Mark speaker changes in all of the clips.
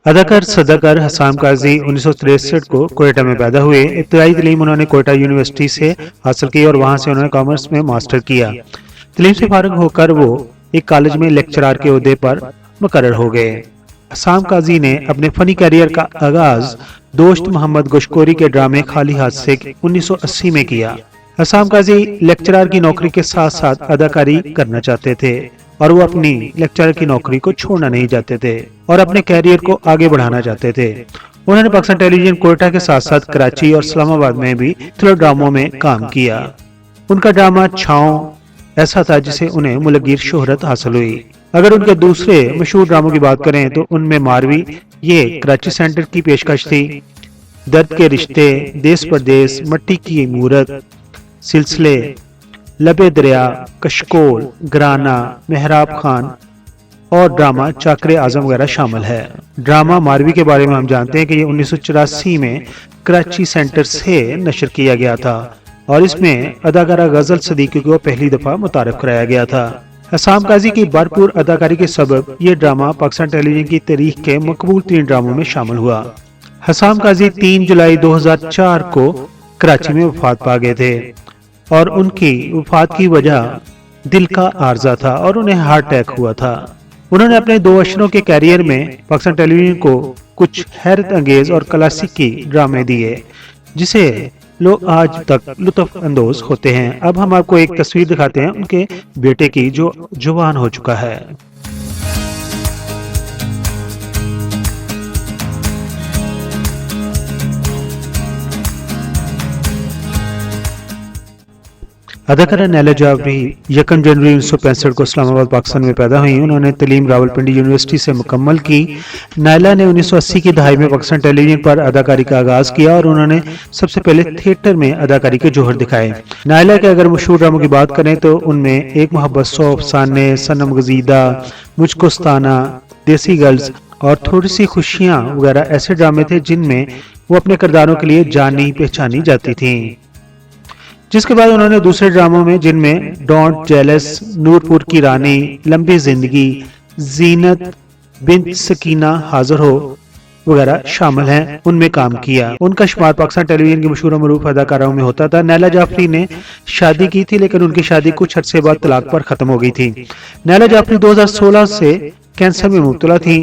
Speaker 1: اداکار صدقار حسام قاضی 1963 کو کوئٹہ میں پیدا ہوئے۔ ابتدائی تعلیم انہوں نے کوئٹہ یونیورسٹی سے حاصل کی اور وہاں سے انہوں نے کامرس میں ماسٹر کیا۔ تعلیم سے فارغ ہو کر وہ ایک کالج میں لیکچرار کے عہدے پر مقرر ہو گئے۔ حسام قاضی نے اپنے فنی کیریئر کا آغاز دوست محمد گوشکوری کے ڈرامے خالی ہاتھ سے 1980 میں کیا۔ حسام قاضی لیکچرار کی نوکری کے ساتھ ساتھ اداکاری کرنا چاہتے تھے اور وہ اپنی لیکچرر کی نوکری کو چھوڑنا نہیں چاہتے تھے اور اپنے کیریئر کو آگے بڑھانا چاہتے تھے۔ انہوں نے پاکستان ٹیلی ویژن کوئٹہ کے ساتھ ساتھ کراچی اور اسلام آباد میں بھی تھرلر ڈراموں میں کام کیا۔ ان کا ڈرامہ چھاؤں ایسا تھا جسے انہیں ملک گیر شہرت حاصل ہوئی۔ اگر ان کے دوسرے مشہور ڈراموں کی بات کریں تو ان میں ماروی، یہ کراچی سینٹر کی پیشکش تھی، درد کے رشتے، دیس پردیس، مٹی کی مورت، سلسلے، لبے دریا، کشکول، گرانا، محراب خان اور ڈرامہ چاکر اعظم وغیرہ شامل ہے۔ ڈرامہ ماروی کے بارے میں ہم جانتے ہیں کہ یہ 1984 میں کراچی سینٹر سے نشر کیا گیا تھا اور اس میں اداکارہ غزل صدیقی کو پہلی دفعہ متعارف کرایا گیا تھا۔ حسام قاضی کی بھرپور اداکاری کے سبب یہ ڈرامہ پاکستان ٹیلی ویژن کی تاریخ کے مقبول ترین ڈراموں میں شامل ہوا۔ حسام قاضی 3 جولائی 2004 کو کراچی میں وفات پا گئے تھے اور ان کی وفات کی وجہ دل کا عارضہ تھا اور انہیں ہارٹ اٹیک ہوا تھا۔ انہوں نے اپنے 2 اشروں کے کیریئر میں پاکستان ٹیلی ویژن کو کچھ حیرت انگیز اور کلاسیکی ڈرامے دیے جسے لوگ آج تک لطف اندوز ہوتے ہیں۔ اب ہم آپ کو ایک تصویر دکھاتے ہیں ان کے بیٹے کی جو جوان ہو چکا ہے۔ اداکارہ نیلا جعفری 1 جنوری 1965 کو اسلام آباد پاکستان میں پیدا ہوئی۔ انہوں نے تعلیم راولپنڈی یونیورسٹی سے مکمل کی۔ نیلا نے 1980 کی دہائی میں پاکستان ٹیلی ویژن پر اداکاری کا آغاز کیا اور انہوں نے سب سے پہلے تھیٹر میں اداکاری کے جوہر دکھائے۔ نیلا کے اگر مشہور ڈراموں کی بات کریں تو ان میں ایک محبت، 100 افسانے، صنم گزیدہ، مجھ کو ستانا، دیسی گرلز اور تھوڑی سی خوشیاں وغیرہ ایسے ڈرامے تھے جن میں وہ اپنے کرداروں کے لیے جانی پہچانی جاتی تھیں۔ جس کے بعد انہوں نے دوسرے ڈراموں میں جن میں ڈونٹ جیلس، نورپور کی رانی، لمبی زندگی، زینت بنت سکینہ حاضر ہو وغیرہ شامل ہیں ان میں کام کیا۔ ان کا شمار پاکستان ٹیلی ویژن کی مشہور و معروف اداکاروں میں ہوتا تھا۔ نیلا جعفری نے شادی کی تھی لیکن ان کی شادی کچھ عرصے بعد طلاق پر ختم ہو گئی تھی۔ نیلا جعفری 2016 سے کینسر میں مبتلا تھی۔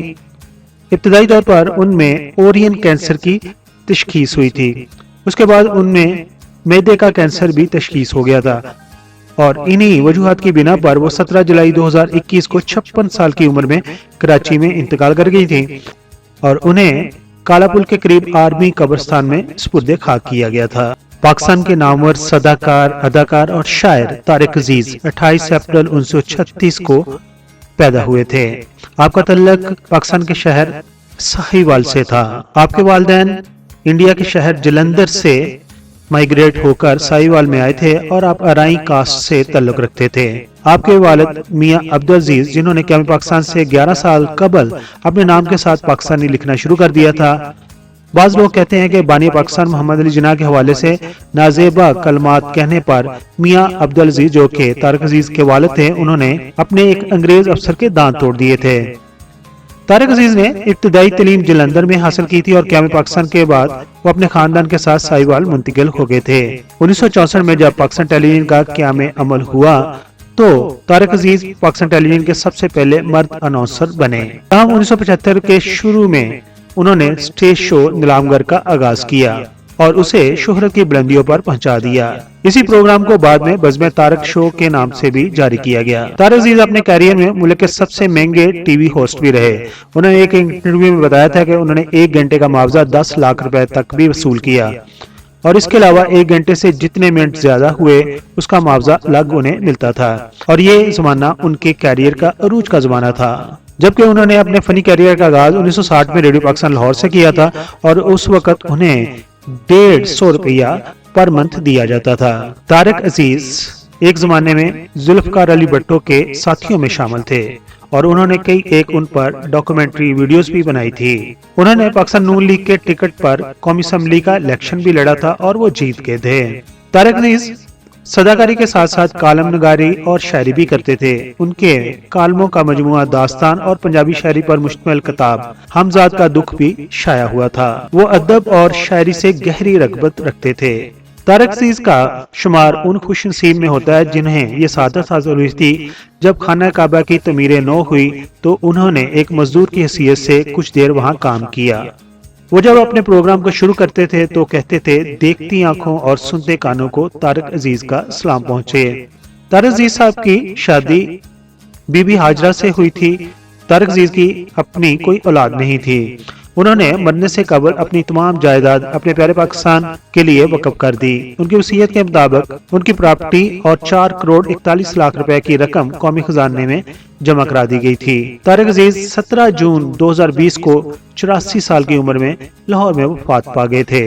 Speaker 1: ابتدائی طور پر ان میں اوورین کینسر کی تشخیص ہوئی تھی، اس کے بعد ان میں معدے کا کینسر بھی تشخیص ہو گیا تھا اور انہی وجوہات کی بنا پر وہ 17 جولائی 2021 کو 56 سال کی عمر میں کراچی میں انتقال کر گئی تھی اور انہیں کالا پل کے قریب آرمی قبرستان میں سپرد خاک کیا گیا تھا۔ پاکستان کے نامور صداکار، اداکار اور شاعر طارق عزیز 28 اپریل 1936 کو پیدا ہوئے تھے۔ آپ کا تعلق پاکستان کے شہر ساہیوال سے تھا۔ آپ کے والدین انڈیا کے شہر جلندر سے مائیگریٹ ہو کر ساہیوال میں آئے تھے اور آپ ارائیں کاسٹ سے تعلق رکھتے تھے۔ آپ کے والد میاں عبدالعزیز جنہوں نے قیام پاکستان سے 11 سال قبل اپنے نام کے ساتھ پاکستانی لکھنا شروع کر دیا تھا۔ بعض لوگ کہتے ہیں کہ بانی پاکستان محمد علی جناح کے حوالے سے نازیبا کلمات کہنے پر میاں عبدالعزیز جو کہ طارق عزیز کے والد تھے انہوں نے اپنے ایک انگریز افسر کے دانت توڑ دیے تھے۔ طارق عزیز نے ابتدائی تعلیم جلندر میں حاصل کی تھی اور قیام پاکستان کے بعد وہ اپنے خاندان کے ساتھ ساہیوال منتقل ہو گئے تھے۔ 1964 میں جب پاکستان ٹیلی ویژن کا قیام عمل ہوا تو طارق عزیز پاکستان ٹیلی ویژن کے سب سے پہلے مرد اناؤنسر بنے۔ 1975 کے شروع میں انہوں نے سٹیج شو نیلام گر کا آغاز کیا اور اسے شہرت کی بلندیوں پر پہنچا دیا۔ اسی پروگرام کو بعد میں بزم طارق شو کے نام سے بھی جاری کیا گیا۔ طارق عزیز اپنے کیریئر میں ملک کے سب سے مہنگے ٹی وی ہوسٹ بھی رہے۔ انہوں نے ایک انٹرویو میں بتایا تھا کہ انہوں نے 1 گھنٹے کا معاوضہ 10 لاکھ روپے تک بھی وصول کیا اور اس کے علاوہ 1 گھنٹے سے جتنے منٹ زیادہ ہوئے اس کا معاوضہ الگ انہیں ملتا تھا اور یہ زمانہ ان کے کیریئر کا عروج کا زمانہ تھا، جبکہ انہوں نے اپنے فنی کیریئر کا آغاز 1960 میں ریڈیو پاکستان لاہور سے کیا تھا اور اس وقت انہیں 150 روپیہ پر منتھ دیا جاتا تھا۔ طارق عزیز ایک زمانے میں ذوالفقار علی بھٹو کے ساتھیوں میں شامل تھے اور انہوں نے کئی ایک ان پر ڈاکومنٹری ویڈیوز بھی بنائی تھی۔ انہوں نے پاکستان نون لیگ کے ٹکٹ پر قومی اسمبلی کا الیکشن بھی لڑا تھا اور وہ جیت گئے تھے۔ طارق عزیز सदाकारी के साथ साथ कालम नगारी और शायरी भी करते थे। उनके कालमों का मजमुआ दास्तान और पंजाबी शायरी पर मुश्तमिल किताब हमजाद का दुख भी शाया हुआ था। वो अदब और शायरी से गहरी रगबत रखते थे। तारक अजीज का शुमार उन खुशनसीब में होता है जिन्हें ये सादत हासिल हुई थी जब खाना काबा की तमीर नौ हुई तो उन्होंने एक मजदूर की हैसियत से कुछ देर वहाँ काम किया। वो जब अपने प्रोग्राम को शुरू करते थे तो कहते थे, देखती आंखों और सुनते कानों को तारक अजीज का सलाम पहुंचे। तारक अजीज साहब की शादी बीबी हाजरा से हुई थी। तारक अजीज की अपनी कोई औलाद नहीं थी। उन्होंने मरने से कबल अपनी तमाम जायदाद अपने प्यारे पाकिस्तान के लिए वक्फ कर दी। उनकी वसीयत के मुताबिक उनकी प्रॉपर्टी और 4 करोड़ 41 लाख रुपए की रकम कौमी खजाने में जमा करा दी गई थी। तारक अजीज 17 जून 2020 को 84 साल की उम्र में लाहौर में वफात पा गए थे।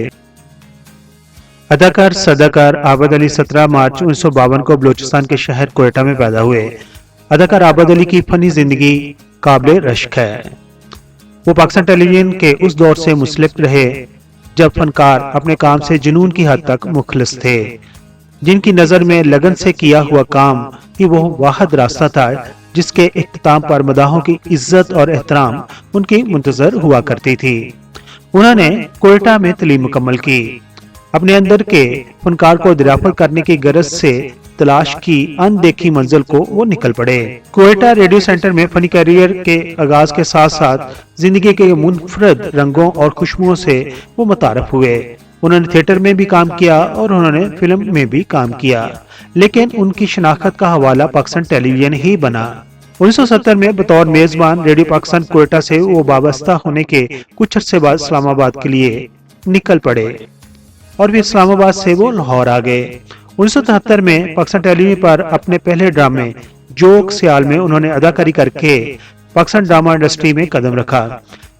Speaker 1: अदाकार सदाकार आबद अली 17 मार्च 1952 को बलूचिस्तान के शहर कोयटा में पैदा हुए। अदाकार आबद अली की फनी जिंदगी काबिल रश्क है। वो पाकिस्तान टेलीविजन के उस दौर से मुंसलिक रहे जब फनकार अपने काम से जुनून की हद तक मुखलिस थे, जिनकी नजर में लगन से किया हुआ काम ही वो वाहिद रास्ता था जिसके इख्तिताम पर मदाहों की इज्जत और एहतराम उनकी मुंतजर हुआ करती थी। उन्होंने कोयटा में तालीम मुकम्मल की। अपने अंदर के फनकार को दरियाफ्त करने की गरज से तलाश की अनदेखी मंजिल को वो निकल पड़े। कोयटा रेडियो सेंटर में फनी कैरियर के आगाज के साथ साथ जिंदगी के मुनफरद रंगों और खुशबुओं से वो मुतारफ हुए। उन्होंने थिएटर में भी काम किया और उन्होंने फिल्म में भी काम किया, लेकिन उनकी शनाख्त का हवाला पाकिस्तान टेलीविजन ही बना। 1970 में बतौर मेजबान रेडियो पाकिस्तान कोयटा से वो वाबस्ता होने के कुछ अरसे बाद इस्लामाबाद के लिए निकल पड़े और फिर इस्लामाबाद से वो लाहौर आ गए। 1973 में पाकिस्तान टेलीविजन पर अपने पहले ड्रामे जोक सियाल में उन्होंने अदाकारी करके पाकिस्तान ड्रामा इंडस्ट्री में कदम रखा।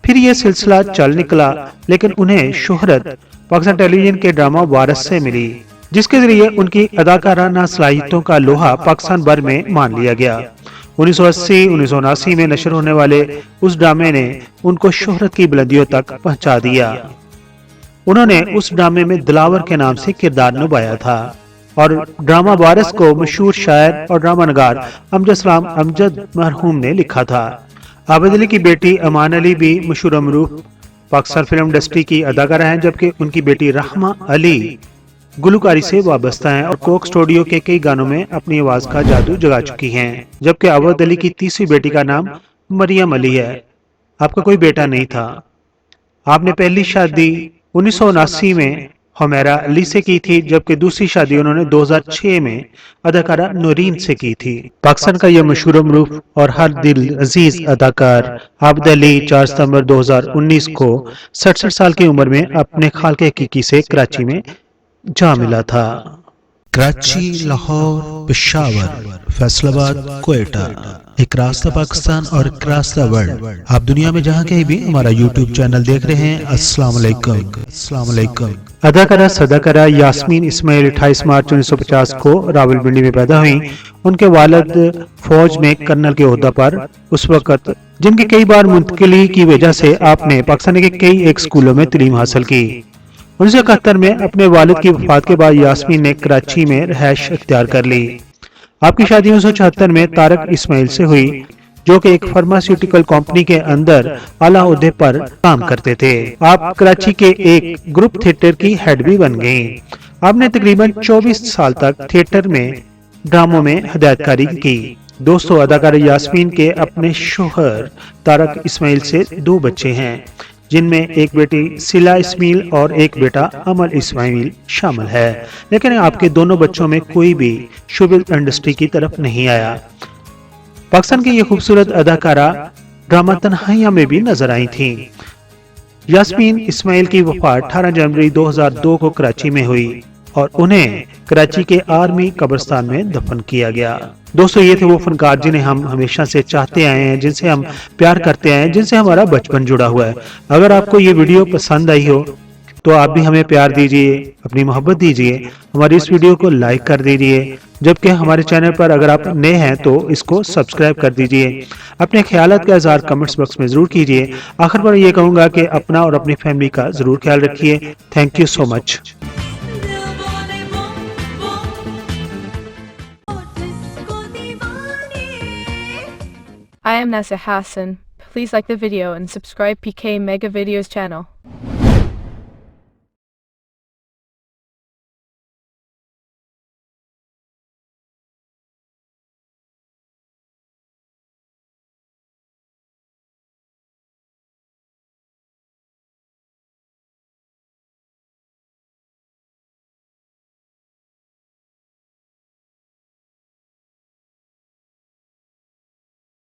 Speaker 1: फिर ये सिलसिला चल निकला, लेकिन उन्हें शोहरत पाकिस्तान टेलीविजन के ड्रामा वारिस से मिली, जिसके जरिए उनकी अदाकाराना सलाहियतों का लोहा पाकिस्तान भर में मान लिया गया। 1980-1979 में नशर होने वाले उस ड्रामे ने उनको शोहरत की बुलंदियों तक पहुंचा दिया। उन्होंने उस ड्रामे में दिलावर के नाम से किरदार निभाया था और ड्रामा वारिस को मशहूर शायर और ड्रामा नगार अमजद मरहूम ने लिखा था। आबद अली की बेटी अमान अली भी मशहूर मरूफ पाकिस्तान फिल्म इंडस्ट्री की अदाकारा हैं, जबकि उनकी बेटी रहमा अली गुलकारी से वाबस्ता हैं और कोक स्टूडियो के कई गानों में अपनी आवाज का जादू जगा चुकी हैं। जबकि आबद अली की तीसरी बेटी का नाम मरियम अली है। आपका कोई बेटा नहीं था। आपने पहली शादी 1979 में हुमैरा अली से की थी, जबकि दूसरी शादी उन्होंने 2006 में अदाकारा नूरीन से की थी। पाकिस्तान का यह मशहूर मरूफ और हर दिल अजीज अदाकार आबद अली 4 सितंबर 2019 को 67 साल की उम्र में अपने खालके हकीकी से कराची में जा मिला था। कराची, लाहौर, पेशावर, फैसलाबाद, कोयटा, एक रास्ता पाकिस्तान और एक रास्ता वर्ल्ड। आप दुनिया में जहाँ कहीं भी हमारा YouTube चैनल देख रहे हैं, अस्सलाम वालेकुम। अदाकारा सदाकारा यास्मीन इस्माइल 28 मार्च 1950 को रावलपिंडी में पैदा हुई। उनके वालिद फौज में कर्नल के ओहदा पर उस वक्त, जिनकी कई बार मुंतकिली की वजह से आपने पाकिस्तान के कई एक स्कूलों में तालीम हासिल की। 1971 में अपने वालिद की वफात के बाद यास्मीन ने कराची में रहायश इख्तियार कर ली। आपकी शादी 1974 में तारक इस्माइल से हुई, जो कि एक फार्मास्यूटिकल कंपनी के अंदर आला ओहदे पर काम करते थे। आप कराची के एक ग्रुप थिएटर की हेड भी बन गईं। आपने तकरीबन 24 साल तक थिएटर में ड्रामों में हिदायतकारी की। दोस्तों, अदाकारा यास्मीन के अपने शोहर तारक इस्माइल से 2 बच्चे हैं, जिनमें एक बेटी सिला इस्माइल और एक बेटा अमल इस्माइल शामिल है। लेकिन आपके दोनों बच्चों में कोई भी शोबिल इंडस्ट्री की तरफ नहीं आया। पाकिस्तान की ये खूबसूरत अदाकारा ड्रामा तन्हाइयां में भी नजर आई थी। यास्मीन इस्माइल की वफात 18 जनवरी 2002 को कराची में हुई और उन्हें कराची के आर्मी कब्रिस्तान में दफन किया गया। दोस्तों, ये थे वो फनकार जिन्हें हम हमेशा से चाहते आए हैं, जिनसे हम प्यार करते आए हैं, जिनसे हमारा बचपन जुड़ा हुआ है। अगर आपको ये वीडियो पसंद आई हो तो आप भी हमें प्यार दीजिए, अपनी मोहब्बत दीजिए, हमारी इस वीडियो को लाइक कर दीजिए। जबकि हमारे चैनल पर अगर आप नए हैं तो इसको सब्सक्राइब कर दीजिए। अपने ख्यालात का इज़हार कमेंट्स बॉक्स में जरूर कीजिए। आखिर पर ये कहूँगा कि अपना और अपनी फैमिली का जरूर ख्याल रखिए। Thank you so much.
Speaker 2: I am Nasa Hassan. Please like the video and subscribe PK Mega Videos channel.